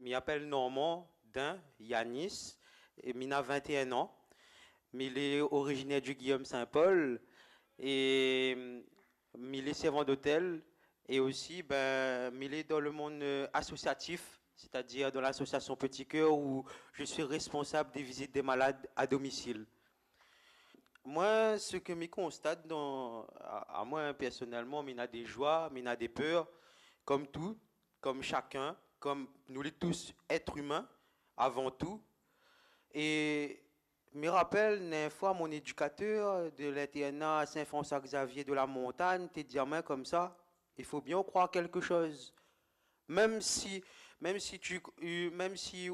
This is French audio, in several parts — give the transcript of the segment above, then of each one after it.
Je m'appelle Normand Dain Yanis, et il a 21 ans. Mais il est originaire du Guillaume Saint-Paul et il est servant d'hôtel et aussi il est dans le monde associatif, c'est-à-dire dans l'association Petit Cœur où je suis responsable des visites des malades à domicile. Moi, ce que je constate à moi personnellement, il y a des joies, il y a des peurs, comme tout, comme chacun, comme nous les tous êtres humains avant tout. Et je me rappelle, une fois, mon éducateur de l'internat à Saint-François-Xavier de la Montagne t'a dit à moi comme ça, il faut bien croire quelque chose. Même si, même si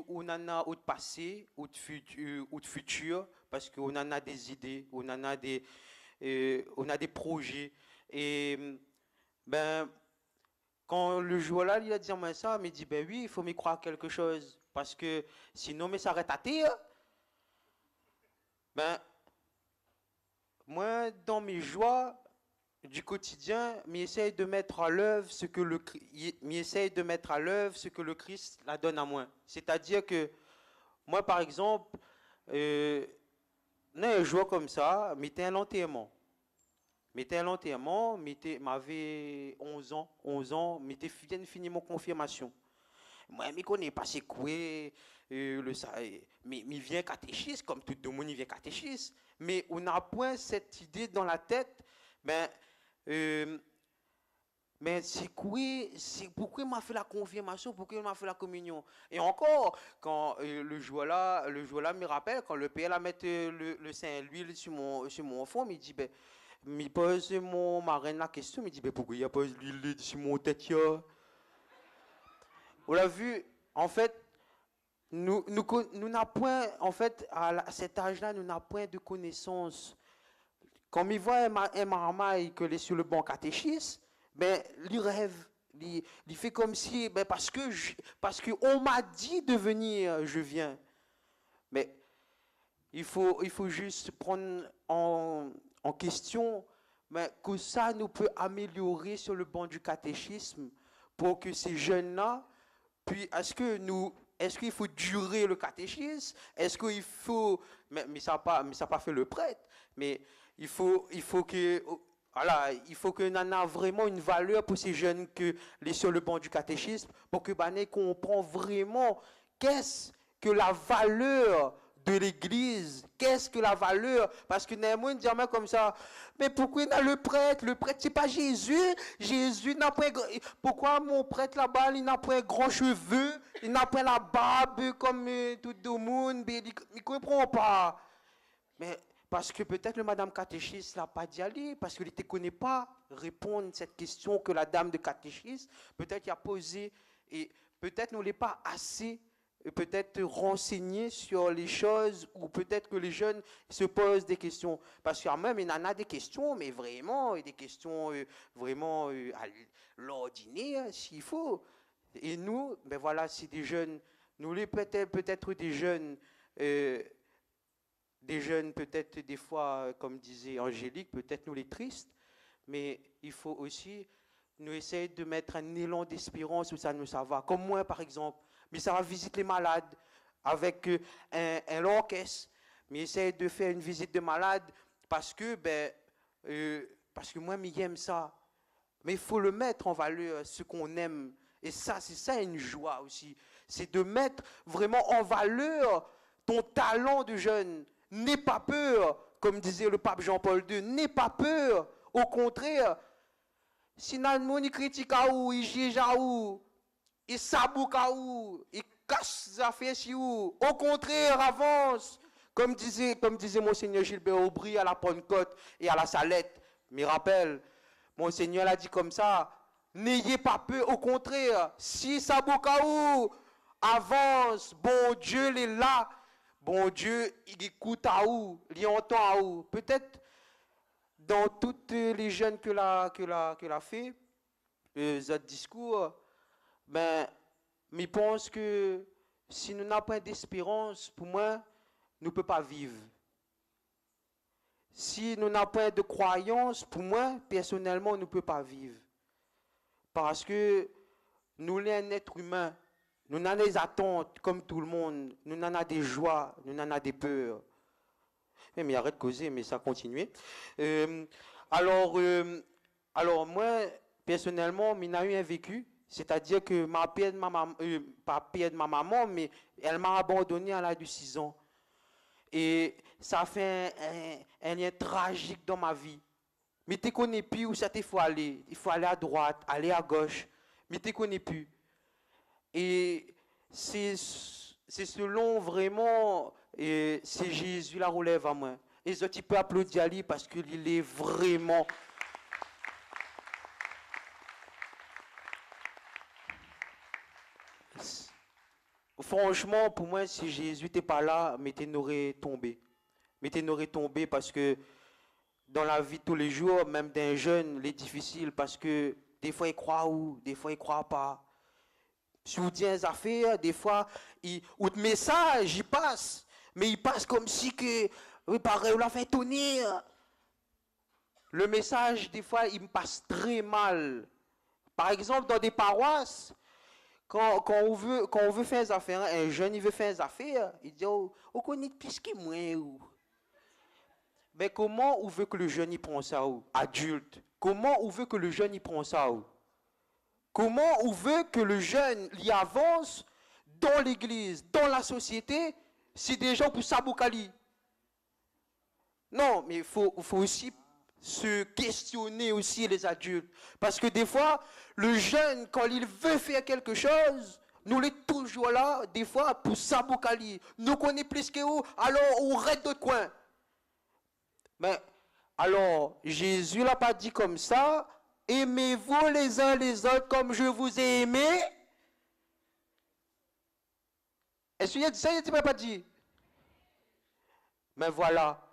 on en a au passé, ou de futur, parce qu'on en a des idées, on a des projets. Et ben, quand le jour-là, il a dit à moi ça, il m'a dit, ben oui, il faut me croire quelque chose. Parce que sinon, mais ça s'arrête à terre. Ben, moi, dans mes joies du quotidien, m'essaye de mettre à l'œuvre ce que le Christ la donne à moi. C'est-à-dire que moi, par exemple, dans un jour comme ça, m'était un enterrement. M'était un enterrement, m'avait 11 ans, m'était bien fini mon confirmation. Moi, je ne connais pas c'est quoi, mais il vient catéchiste, comme tout le monde, il vient catéchiste. Mais on n'a point cette idée dans la tête, ben, euh, mais c'est quoi, pourquoi il m'a fait la confirmation, pourquoi il m'a fait la communion. Et encore, quand le jour-là me rappelle, quand le père a mis le Saint l'huile sur mon front, il dit, ben, il pose mon marraine la question, il dit, ben, pourquoi il a pas l'huile sur mon tête, là? On l'a vu, en fait, nous n'avons point, en fait, cet âge-là, nous n'avons point de connaissances. Quand il voit un marmaille que est sur le banc catéchiste, ben, il rêve. Il fait comme si, ben, parce que on m'a dit de venir, je viens. Mais il faut juste prendre en question ben, que ça nous peut améliorer sur le banc du catéchisme pour que ces jeunes-là puis, est-ce qu'il faut durer le catéchisme? Est-ce qu'il faut, mais ça n'a pas fait le prêtre, mais il faut que, voilà, il faut que l'on a vraiment une valeur pour ces jeunes que les sur le banc du catéchisme, pour que Bané comprend vraiment qu'est-ce que la valeur de l'Église. Qu'est-ce que la valeur? Parce que Néhémie dit comme ça, mais pourquoi il y a le prêtre? Le prêtre, c'est pas Jésus. Jésus n'a pas... Pourquoi mon prêtre là-bas, il n'a pas grand cheveux? Il n'a pas la barbe comme tout le monde? Il ne comprend pas. Mais parce que peut-être le madame catéchiste l'a pas dit aller, parce qu'il ne connaît pas répondre à cette question que la dame de catéchiste, peut-être qu'il a posé, et peut-être nous l'est pas assez peut-être renseigné sur les choses ou peut-être que les jeunes se posent des questions. Parce qu'il y a même, il y en a des questions, mais vraiment, des questions vraiment à l'ordinaire, s'il faut. Et nous, ben voilà, c'est des jeunes, nous les peut-être des jeunes peut-être des fois, comme disait Angélique, peut-être nous les tristes, mais il faut aussi nous essayer de mettre un élan d'espérance où ça va. Comme moi, par exemple, mais ça va visiter les malades avec un orchestre, mais essayer de faire une visite de malade parce que moi, j'aime ça. Mais il faut le mettre en valeur, ce qu'on aime. Et ça, c'est ça une joie aussi. C'est de mettre vraiment en valeur ton talent de jeune. N'aie pas peur, comme disait le pape Jean-Paul II. N'aie pas peur. Au contraire, si nous critique à où, il juge à où, il sabouque à où, il cache les affaires si où. Au contraire, avance. Comme disait Monseigneur Gilbert Aubry à la Pentecôte et à la Salette. Me rappelle, Monseigneur a dit comme ça, n'ayez pas peur, au contraire, si sabouque à où, avance, bon Dieu il est là, bon Dieu il écoute à où, il entend à où. Peut-être dans toutes les jeunes que l'a fait, ce discours, ben, je pense que si nous n'avons pas d'espérance, pour moi, nous ne pouvons pas vivre. Si nous n'avons pas de croyance, pour moi, personnellement, nous ne pouvons pas vivre. Parce que nous sommes un être humain. Nous avons des attentes comme tout le monde. Nous avons des joies, nous avons des peurs. Mais arrête de causer, mais ça continue. Alors, moi, personnellement, j'ai eu un vécu. C'est-à-dire que ma père de ma maman, pas père de ma maman, mais elle m'a abandonné à l'âge de 6 ans. Et ça a fait un lien tragique dans ma vie. Mais tu ne connais plus où ça il faut aller. Il faut aller à droite, aller à gauche. Mais tu ne connais plus. Et c'est selon vraiment, c'est Jésus la relève à moi. Et ça, tu peux applaudir à lui parce qu'il est vraiment. Franchement, pour moi, si Jésus n'était pas là, mais tu n'aurais tombé. Mais tu n'aurais tombé parce que dans la vie de tous les jours, même d'un jeune, il est difficile parce que des fois il croit ou des fois il croit pas. Si vous dites des affaires, des fois, ou de message, il passe. Mais il passe comme si que, oui, pareil, on l'a fait tonnerre. Le message, des fois, il me passe très mal. Par exemple, dans des paroisses, quand on veut faire des affaires, un jeune, il veut faire des affaires, il dit, oh, on connaît plus que moi. Mais comment on veut que le jeune y prend ça, adulte? Comment on veut que le jeune y prend ça? Comment on veut que le jeune y avance dans l'église, dans la société, si des gens pour Saboukali? Non, mais il faut aussi se questionner aussi les adultes. Parce que des fois, le jeune, quand il veut faire quelque chose, nous est toujours là, des fois, pour Saboukali. Nous connaissons plus que vous, alors on reste de coin. Mais alors, Jésus l'a pas dit comme ça. Aimez-vous les uns les autres comme je vous ai aimé. Est-ce qu'il y a dit ça, il n'a pas dit? Mais voilà.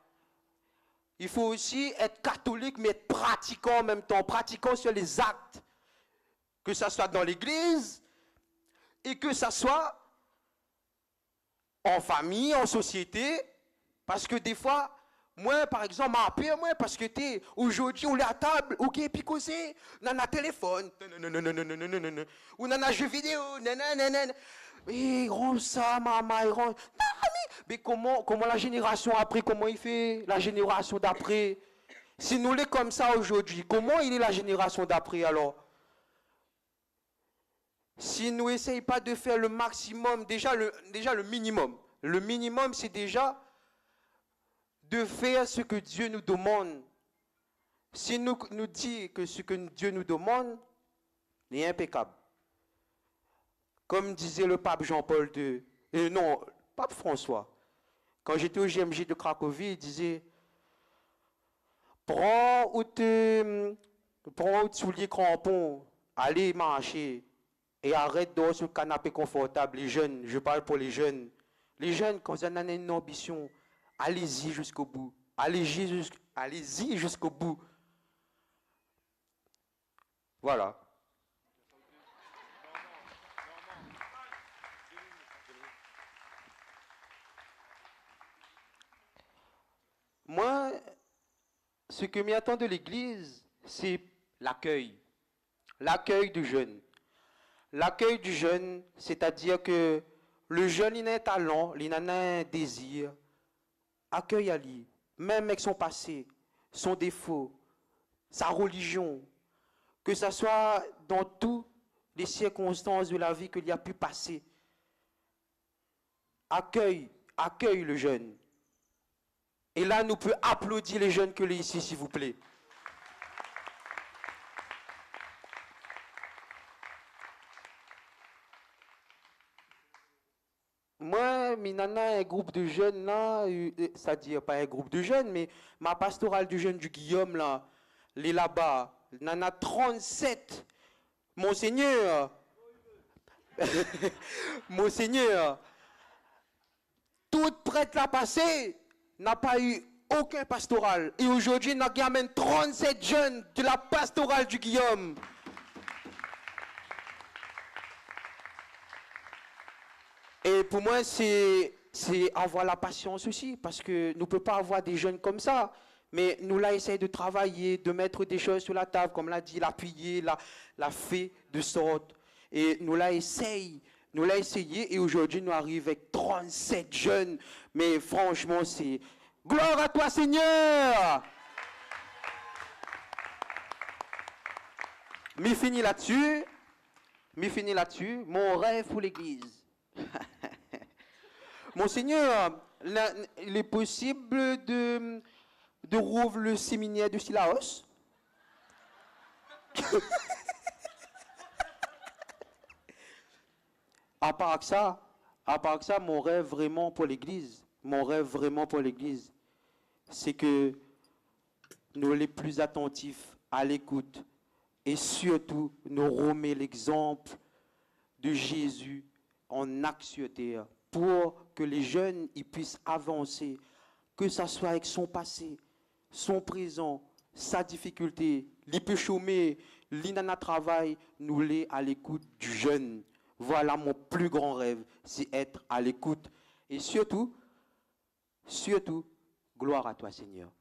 Il faut aussi être catholique, mais être pratiquant en même temps. Pratiquant sur les actes. Que ça soit dans l'église et que ça soit en famille, en société. Parce que des fois, moi, par exemple, ma père, moi, parce que aujourd'hui, on est à table, ok, puis causer, on a un téléphone, on a un jeu vidéo, et rend ça, maman, il rend. Mais comment la génération après, comment il fait, la génération d'après? Si nous l'est comme ça aujourd'hui, comment il est la génération d'après alors? Si nous n'essayons pas de faire le maximum, déjà le minimum. Le minimum, c'est déjà de faire ce que Dieu nous demande. Si nous dit que ce que Dieu nous demande est impeccable. Comme disait le pape Jean-Paul II, non, pape François, quand j'étais au GMJ de Cracovie, il disait prends ou souliers crampons, allez marcher et arrête de sur le canapé confortable. Les jeunes, je parle pour les jeunes. Les jeunes, quand vous avez une ambition, allez-y jusqu'au bout. Allez-y jusqu'au bout. Voilà. Moi, ce que m'attend de l'Église, c'est l'accueil. L'accueil du jeune. L'accueil du jeune, c'est-à-dire que le jeune, il a un talent, il a un désir. Accueille à lui, même avec son passé, son défaut, sa religion, que ce soit dans toutes les circonstances de la vie qu'il y a pu passer. Accueille le jeune. Et là, nous pouvons applaudir les jeunes que les ici, s'il vous plaît. Moi, Minana, un groupe de jeunes là, c'est-à-dire pas un groupe de jeunes, mais ma pastorale du jeune du Guillaume là, les là-bas, Nana 37. Monseigneur, Monseigneur, toute prête la passée n'a pas eu aucun pastoral. Et aujourd'hui, nous avons 37 jeunes de la pastorale du Guillaume. Et pour moi, c'est avoir la patience aussi, parce que nous ne pouvons pas avoir des jeunes comme ça. Mais nous, là, essayons de travailler, de mettre des choses sur la table, comme l'a dit, l'appuyer, la fait de sorte. Et nous, là, essayons Nous l'avons essayé et aujourd'hui, nous arrivons avec 37 jeunes. Mais franchement, c'est gloire à toi, Seigneur! Mais fini là-dessus. Mon rêve pour l'église. Mon Seigneur, il est possible de rouvrir le séminaire de Silaos? À part que ça, mon rêve vraiment pour l'église, c'est que nous les plus attentifs à l'écoute et surtout nous remettre l'exemple de Jésus en acte sur terre pour que les jeunes ils puissent avancer, que ce soit avec son passé, son présent, sa difficulté, il peut chômer, il n'a travail, nous les à l'écoute du jeune. Voilà mon plus grand rêve, c'est être à l'écoute. Et surtout, gloire à toi Seigneur.